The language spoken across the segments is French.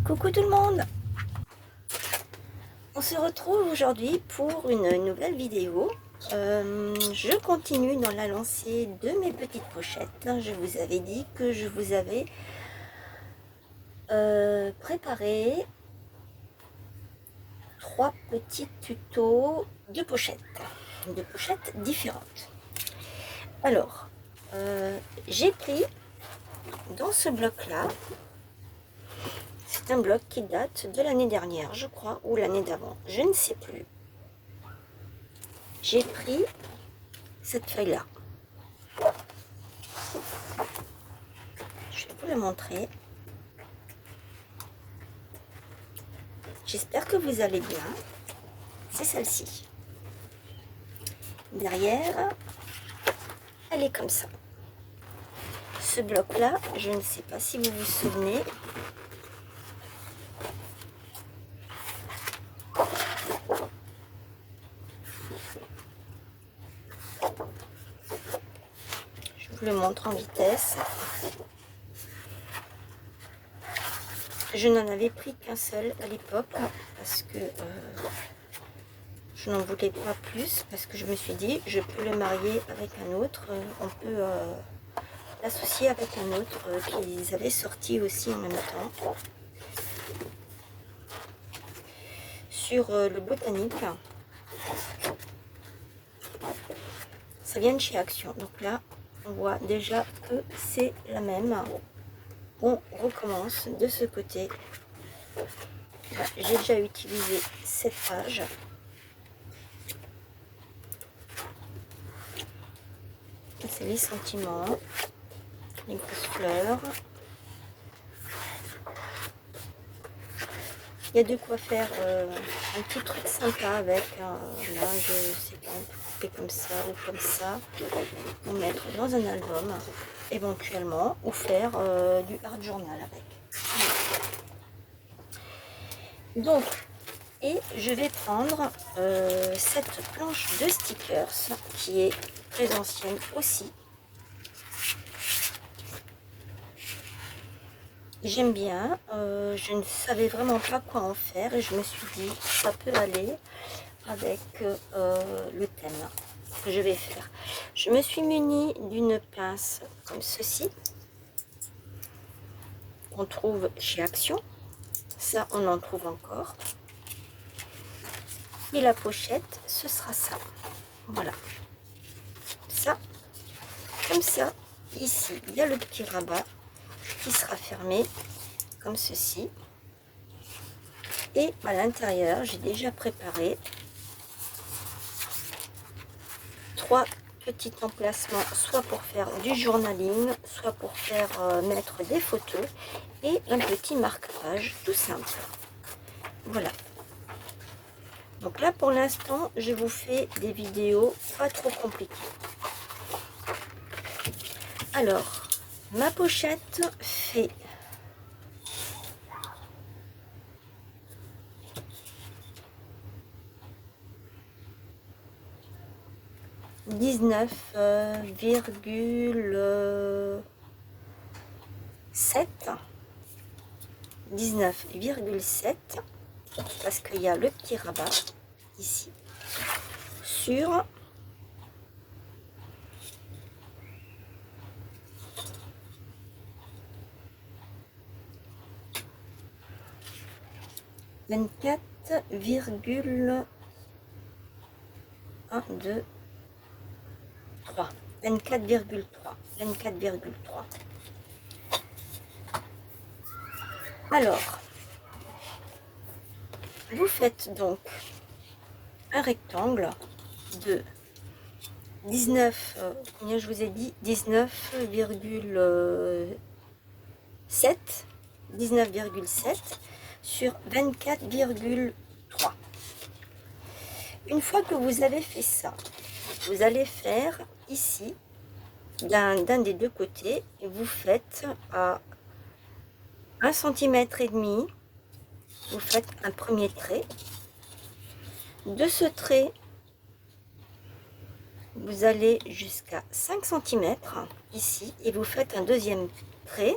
Coucou tout le monde. On se retrouve aujourd'hui pour une nouvelle vidéo. Je continue dans la lancée de mes petites pochettes. Je vous avais dit que je vous avais préparé 3 petits tutos de pochettes différentes. Alors, j'ai pris dans ce bloc là, c'est un bloc qui date de l'année dernière, je crois, ou l'année d'avant, je ne sais plus. J'ai pris cette feuille là. Je vais vous la montrer. J'espère que vous allez bien. C'est celle-ci. Derrière, elle est comme ça. Ce bloc là, je ne sais pas si vous vous souvenez. Je vous le montre en vitesse. Je n'en avais pris qu'un seul à l'époque parce que je n'en voulais pas plus, parce que je me suis dit je peux le marier avec un autre, on peut l'associer avec un autre qu'ils avaient sorti aussi en même temps sur le botanique. Ça vient de chez Action, donc là on voit déjà que c'est la même. On recommence de ce côté. J'ai déjà utilisé cette page. C'est les sentiments, les grosses fleurs. Il y a de quoi faire un petit truc sympa avec. Là, je sais pas, on peut couper comme ça ou comme ça, ou mettre dans un album éventuellement, ou faire du art journal avec. Donc, et je vais prendre cette planche de stickers qui est très ancienne aussi. J'aime bien, je ne savais vraiment pas quoi en faire et je me suis dit ça peut aller avec le thème que je vais faire. Je me suis munie d'une pince comme ceci, qu'on trouve chez Action, ça on en trouve encore. Et la pochette, ce sera ça, voilà, ça, comme ça. Ici, il y a le petit rabat qui sera fermé comme ceci. Et à l'intérieur, j'ai déjà préparé 3 petits emplacements, soit pour faire du journaling, soit pour faire mettre des photos, et un petit marque-page tout simple. Voilà. Donc là, pour l'instant, je vous fais des vidéos pas trop compliquées. Alors, ma pochette fait 19,7 parce qu'il y a le petit rabat ici sur 24,1, 2, 3, 24,3. Alors, vous faites donc un rectangle de 19, combien je vous ai dit, 19,7 sur 24,3. Une fois que vous avez fait ça, vous allez faire ici d'un des deux côtés et vous faites à 1,5 cm, vous faites un premier trait. De ce trait, vous allez jusqu'à 5 cm ici et vous faites un deuxième trait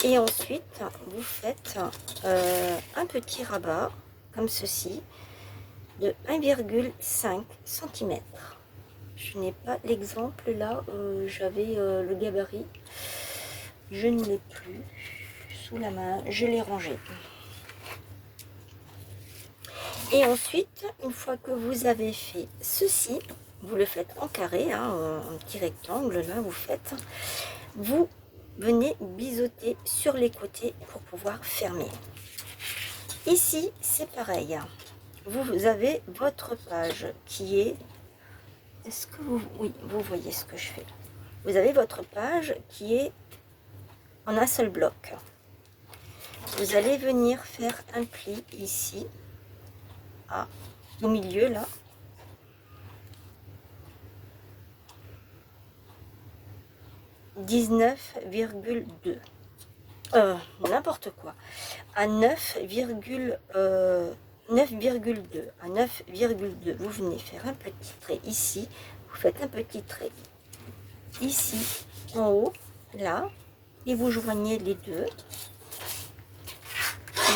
Et ensuite, vous faites un petit rabat, comme ceci, de 1,5 cm. Je n'ai pas l'exemple là, j'avais le gabarit. Je ne l'ai plus sous la main, je l'ai rangé. Et ensuite, une fois que vous avez fait ceci, vous le faites en carré, hein, un petit rectangle, là vous faites, vous venez biseauter sur les côtés pour pouvoir fermer. Ici, c'est pareil. Vous avez votre page qui est... Est-ce que vous... Oui, vous voyez ce que je fais. Vous avez votre page qui est en un seul bloc. Vous allez venir faire un pli ici, au milieu là. « 19,2 » n'importe quoi, à 9,2, à 9,2, vous venez faire un petit trait ici, vous faites un petit trait ici, en haut, là, et vous joignez les deux,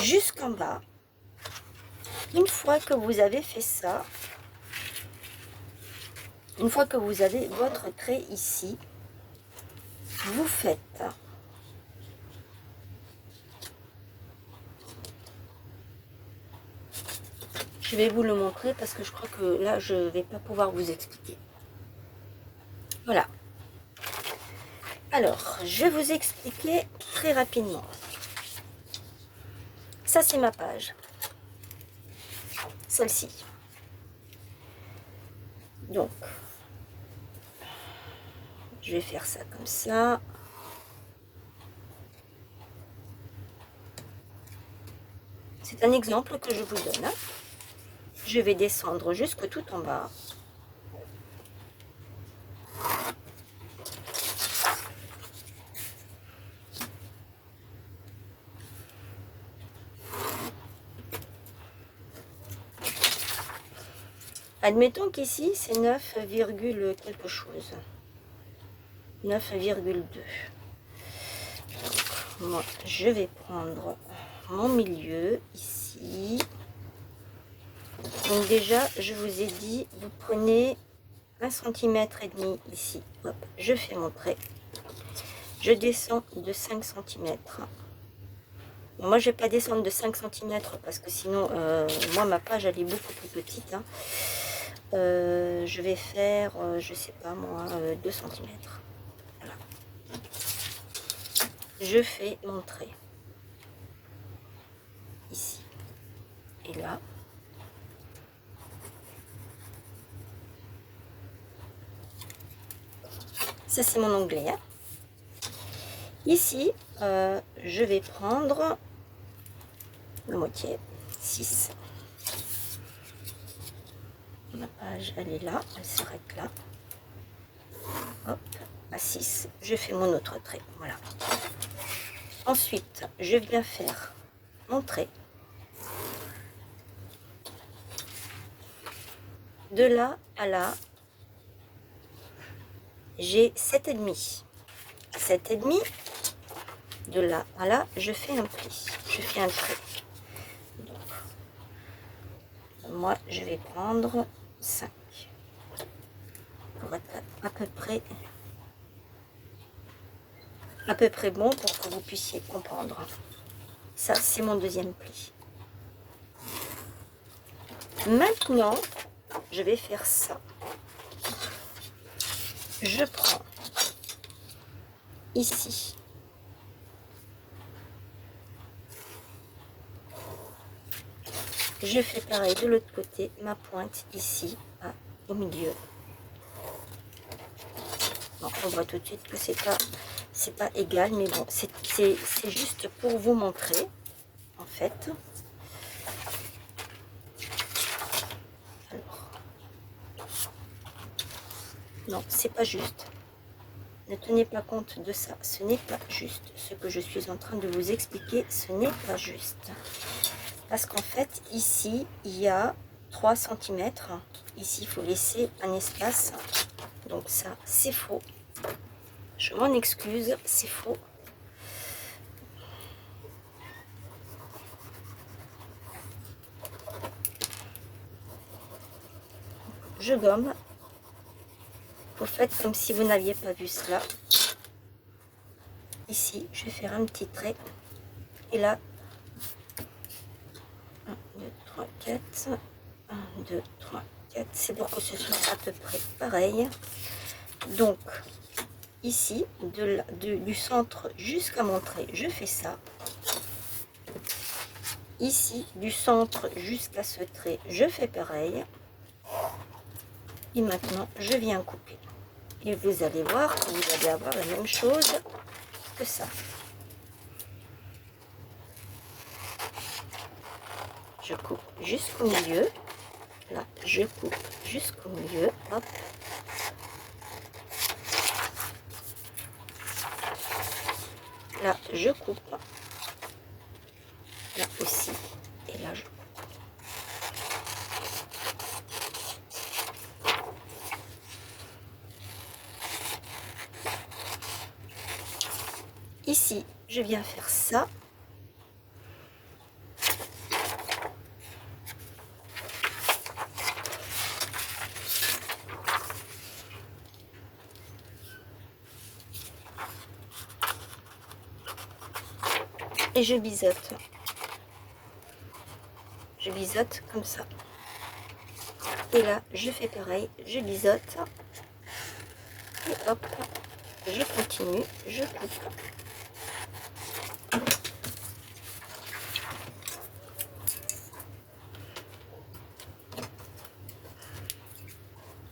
jusqu'en bas. Une fois que vous avez fait ça, une fois que vous avez votre trait ici, vous faites je vais vous le montrer parce que je crois que là je ne vais pas pouvoir vous expliquer. Voilà. Alors, je vais vous expliquer très rapidement. Ça c'est ma page. Celle-ci. Donc, je vais faire ça comme ça. C'est un exemple que je vous donne. Hein. Je vais descendre jusque tout en bas. Admettons qu'ici c'est 9, quelque chose. 9,2. Moi, je vais prendre mon milieu ici. Donc déjà, je vous ai dit, vous prenez 1,5 cm ici. Hop, je fais mon trait. Je descends de 5 cm. Moi, je vais pas descendre de 5 cm parce que sinon, moi, ma page, elle est beaucoup plus petite. Hein. Je vais faire, je sais pas moi, 2 cm. Voilà. Je fais mon trait. Ici. Et là. Ça, c'est mon onglet. Hein. Ici, je vais prendre la moitié, 6. Ma page, elle est là, elle s'arrête là. Hop, à 6, je fais mon autre trait. Voilà. Ensuite, je viens faire mon trait. De là à là, j'ai 7,5. 7,5. De là à là, je fais un pli. Je fais un trait. Donc, moi, je vais prendre 5. Pour être à peu près bon pour que vous puissiez comprendre. Ça, c'est mon deuxième pli. Maintenant, je vais faire ça. Je prends ici. Je fais pareil de l'autre côté, ma pointe ici, au milieu. Bon, on voit tout de suite que c'est pas égal, mais bon, c'est juste pour vous montrer, en fait. Alors, non, c'est pas juste. Ne tenez pas compte de ça, ce n'est pas juste. Ce que je suis en train de vous expliquer, ce n'est pas juste. Parce qu'en fait, ici, il y a 3 cm. Ici, il faut laisser un espace. Donc ça, c'est faux. Je m'en excuse, c'est faux. je gomme. Vous faites comme si vous n'aviez pas vu cela. Ici, je vais faire un petit trait. Et là, 1, 2, 3, 4. 1, 2, 3, 4. C'est pour que ce soit à peu près pareil. Donc, ici, du centre jusqu'à mon trait, je fais ça. Ici, du centre jusqu'à ce trait, je fais pareil. Et maintenant, je viens couper. Et vous allez voir que vous allez avoir la même chose que ça. Je coupe jusqu'au milieu. Là, je coupe jusqu'au milieu. Hop. Là, je coupe. Là aussi. Et là, je coupe. Ici, je viens faire ça. Et je biseaute. Je biseaute comme ça. Et là, je fais pareil, je biseaute. Et hop, je continue, je coupe.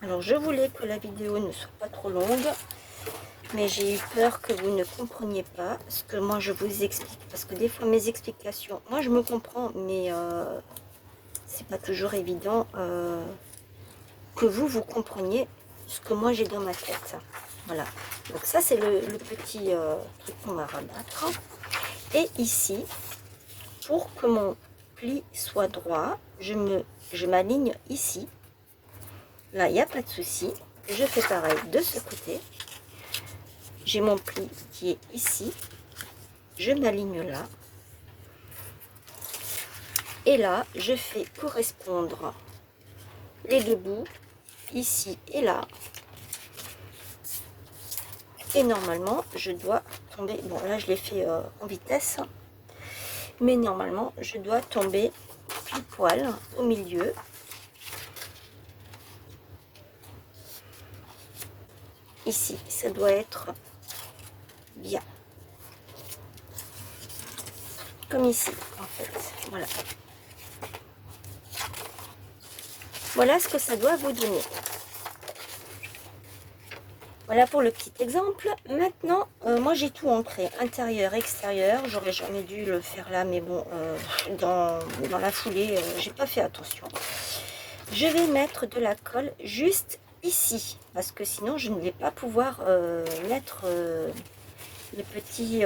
Alors, je voulais que la vidéo ne soit pas trop longue, mais j'ai eu peur que vous ne compreniez pas ce que moi je vous explique. Parce que des fois, mes explications, moi je me comprends, mais c'est pas toujours évident que vous compreniez ce que moi j'ai dans ma tête. Voilà. Donc ça, c'est le petit truc qu'on va rabattre. Et ici, pour que mon pli soit droit, je m'aligne ici. Là, il n'y a pas de souci. Je fais pareil de ce côté. J'ai mon pli qui est ici. Je m'aligne là. Et là, je fais correspondre les deux bouts, ici et là. Et normalement, je dois tomber... Bon, là, je l'ai fait en vitesse. Mais normalement, je dois tomber pile poil au milieu. Ici, ça doit être bien. Comme ici, en fait. Voilà. Voilà ce que ça doit vous donner. Voilà pour le petit exemple. Maintenant, moi j'ai tout ancré, intérieur, extérieur. J'aurais jamais dû le faire là, mais bon, dans la foulée, j'ai pas fait attention. Je vais mettre de la colle juste ici, parce que sinon je ne vais pas pouvoir mettre mes petits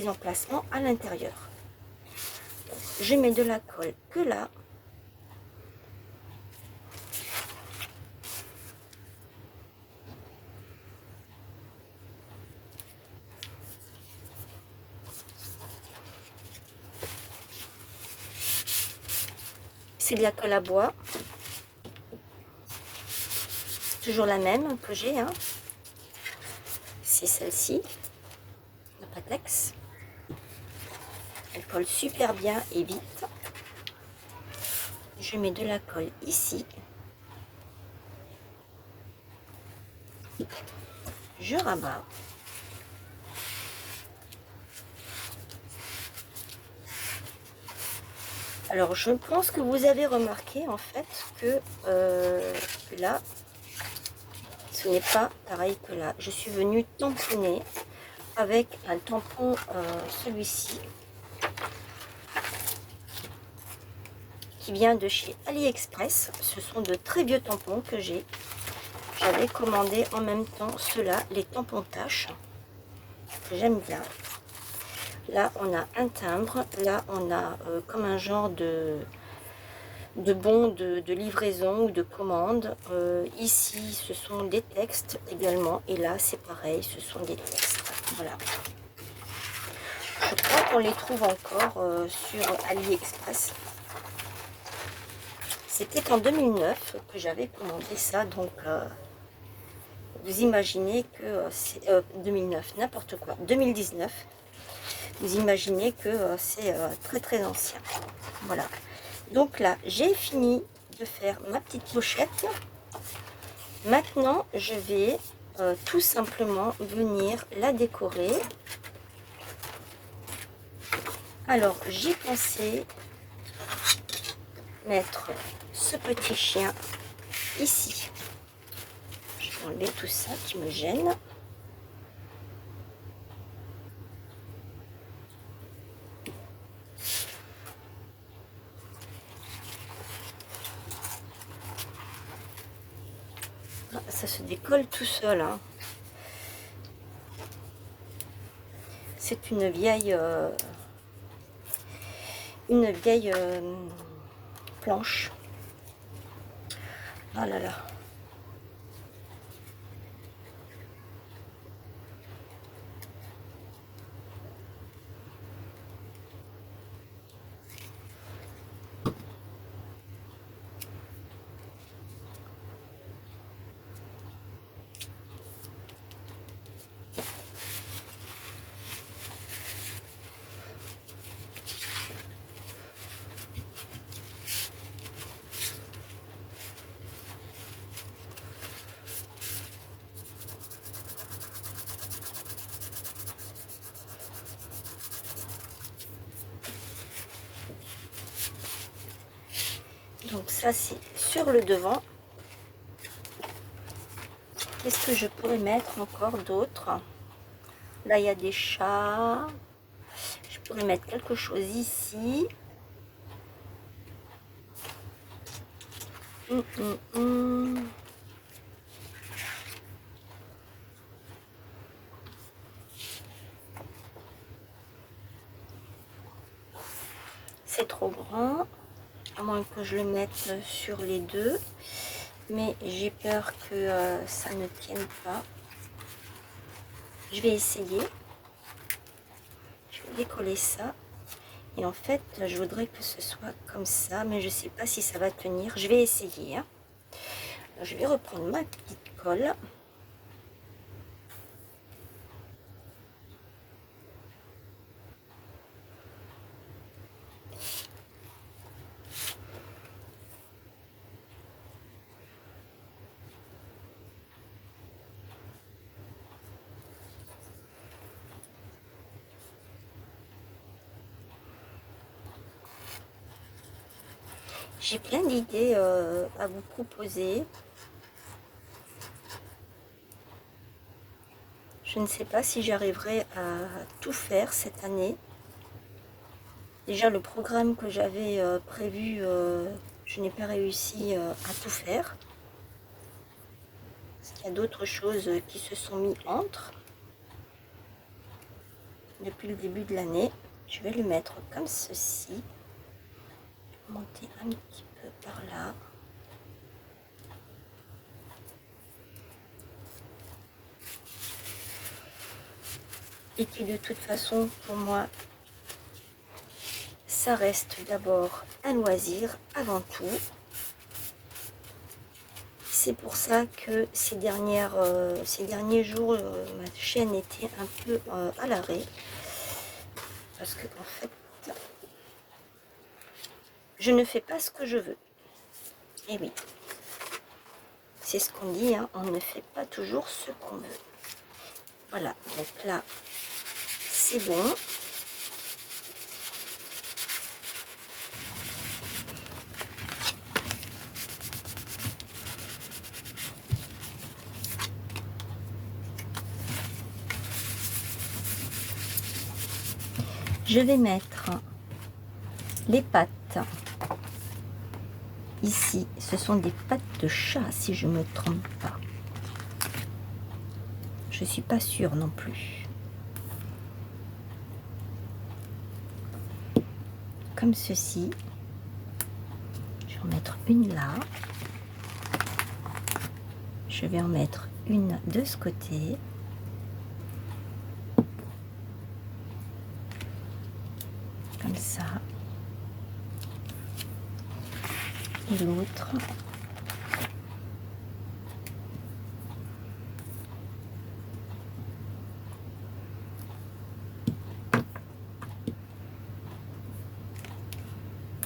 emplacements à l'intérieur. Je mets de la colle que là. C'est de la colle à bois. Toujours la même que j'ai. Hein. C'est celle-ci. La Pattex. Elle colle super bien et vite. Je mets de la colle ici. Je rabats. Alors, je pense que vous avez remarqué en fait que là, ce n'est pas pareil que là. Je suis venue tamponner avec un tampon, celui-ci, qui vient de chez AliExpress. Ce sont de très vieux tampons que j'ai. J'avais commandé en même temps ceux-là, les tampons taches, que j'aime bien. Là, on a un timbre. Là, on a comme un genre de bon de livraison ou de commande. Ici, ce sont des textes également. Et là, c'est pareil, ce sont des textes. Voilà. Je crois qu'on les trouve encore sur AliExpress. C'était en 2009 que j'avais commandé ça, donc vous imaginez que c'est 2009, n'importe quoi, 2019. Vous imaginez que c'est très très ancien. Voilà. Donc là, j'ai fini de faire ma petite pochette. Maintenant, je vais tout simplement venir la décorer. Alors, j'ai pensé mettre ce petit chien ici. Je vais enlever tout ça qui me gêne. Ah, ça se décolle tout seul, hein. C'est une vieille planche. Ah là là. Donc ça c'est sur le devant. Qu'est-ce que je pourrais mettre encore d'autre? Là il y a des chats. Je pourrais mettre quelque chose ici. C'est trop grand, à moins que je le mette sur les deux, mais j'ai peur que ça ne tienne pas. Je vais essayer. Je vais décoller ça. Et en fait, je voudrais que ce soit comme ça, mais je ne sais pas si ça va tenir. Je vais essayer. Hein. Alors, je vais reprendre ma petite colle. J'ai plein d'idées à vous proposer. Je ne sais pas si j'arriverai à tout faire cette année. Déjà, le programme que j'avais prévu, je n'ai pas réussi à tout faire. Parce qu'il y a d'autres choses qui se sont mis entre. Depuis le début de l'année, je vais le mettre comme ceci. Monter un petit peu par là. Et puis de toute façon, pour moi, ça reste d'abord un loisir avant tout. C'est pour ça que ces derniers jours, ma chaîne était un peu à l'arrêt. Parce que en fait, je ne fais pas ce que je veux. Et oui, c'est ce qu'on dit, hein, on ne fait pas toujours ce qu'on veut. Voilà, donc là, c'est bon. Je vais mettre les pattes. Ici, ce sont des pattes de chat, si je ne me trompe pas. Je ne suis pas sûre non plus. Comme ceci. Je vais en mettre une là. Je vais en mettre une de ce côté. Comme ça. et l'autre.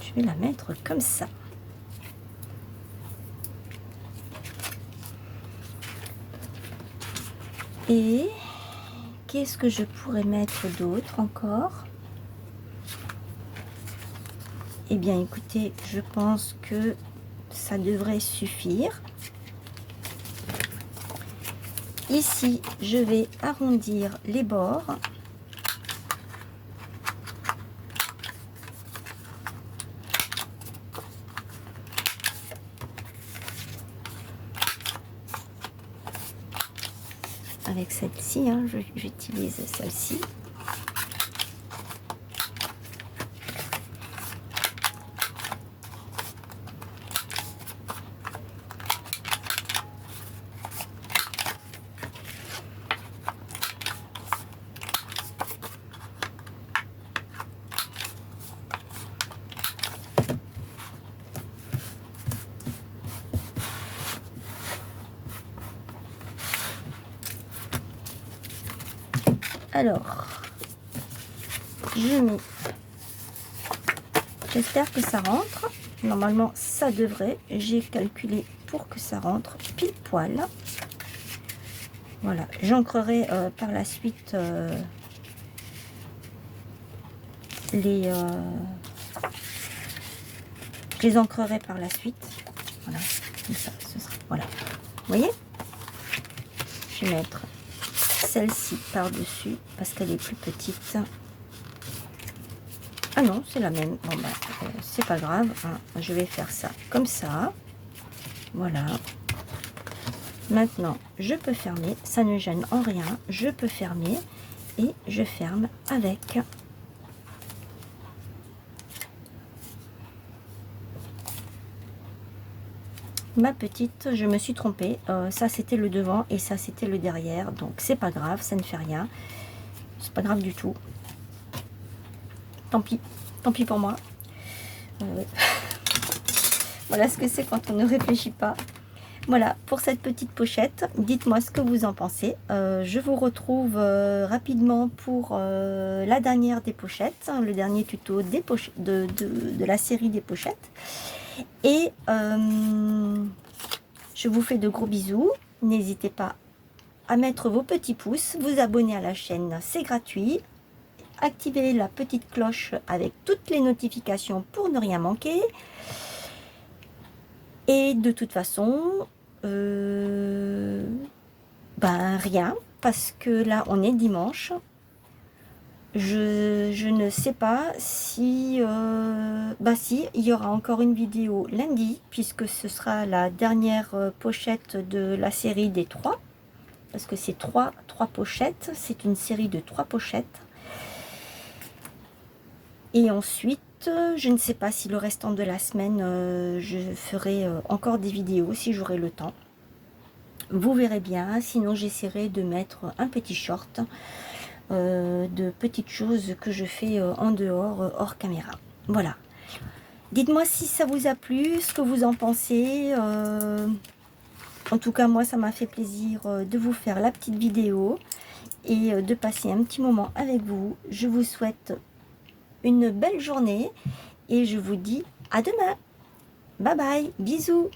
Je vais la mettre comme ça. Et qu'est-ce que je pourrais mettre d'autre encore? Eh bien, écoutez, je pense que ça devrait suffire. Ici, je vais arrondir les bords. Avec celle-ci, hein, j'utilise celle-ci. Alors, je mets, j'espère que ça rentre. Normalement, ça devrait. J'ai calculé pour que ça rentre pile poil. Voilà, j'ancrerai par la suite je les ancrerai par la suite. Voilà, comme ça, ce sera, voilà. Vous voyez? Je vais mettre celle-ci par-dessus parce qu'elle est plus petite. Ah non, c'est la même. Bon, bah, c'est pas grave, hein. Je vais faire ça comme ça. Voilà. Maintenant, je peux fermer. Ça ne gêne en rien. Je peux fermer et je ferme avec ma petite. Je me suis trompée. Ça, c'était le devant et ça, c'était le derrière. Donc, c'est pas grave. Ça ne fait rien. C'est pas grave du tout. Tant pis. Tant pis pour moi. Voilà ce que c'est quand on ne réfléchit pas. Voilà pour cette petite pochette. Dites-moi ce que vous en pensez. Je vous retrouve rapidement pour la dernière des pochettes, hein, le dernier tuto des de la série des pochettes. Et je vous fais de gros bisous. N'hésitez pas à mettre vos petits pouces, vous abonner à la chaîne, c'est gratuit. Activez la petite cloche avec toutes les notifications pour ne rien manquer. Et de toute façon, ben rien, parce que là on est dimanche. Je ne sais pas si, bah si, il y aura encore une vidéo lundi, puisque ce sera la dernière pochette de la série des 3. Parce que c'est trois pochettes, c'est une série de 3 pochettes. Et ensuite, je ne sais pas si le restant de la semaine, je ferai encore des vidéos si j'aurai le temps. Vous verrez bien, sinon j'essaierai de mettre un petit short de petites choses que je fais en dehors, hors caméra. Voilà. Dites-moi si ça vous a plu, ce que vous en pensez. En tout cas, moi, ça m'a fait plaisir de vous faire la petite vidéo et de passer un petit moment avec vous. Je vous souhaite une belle journée et je vous dis à demain. Bye bye, bisous.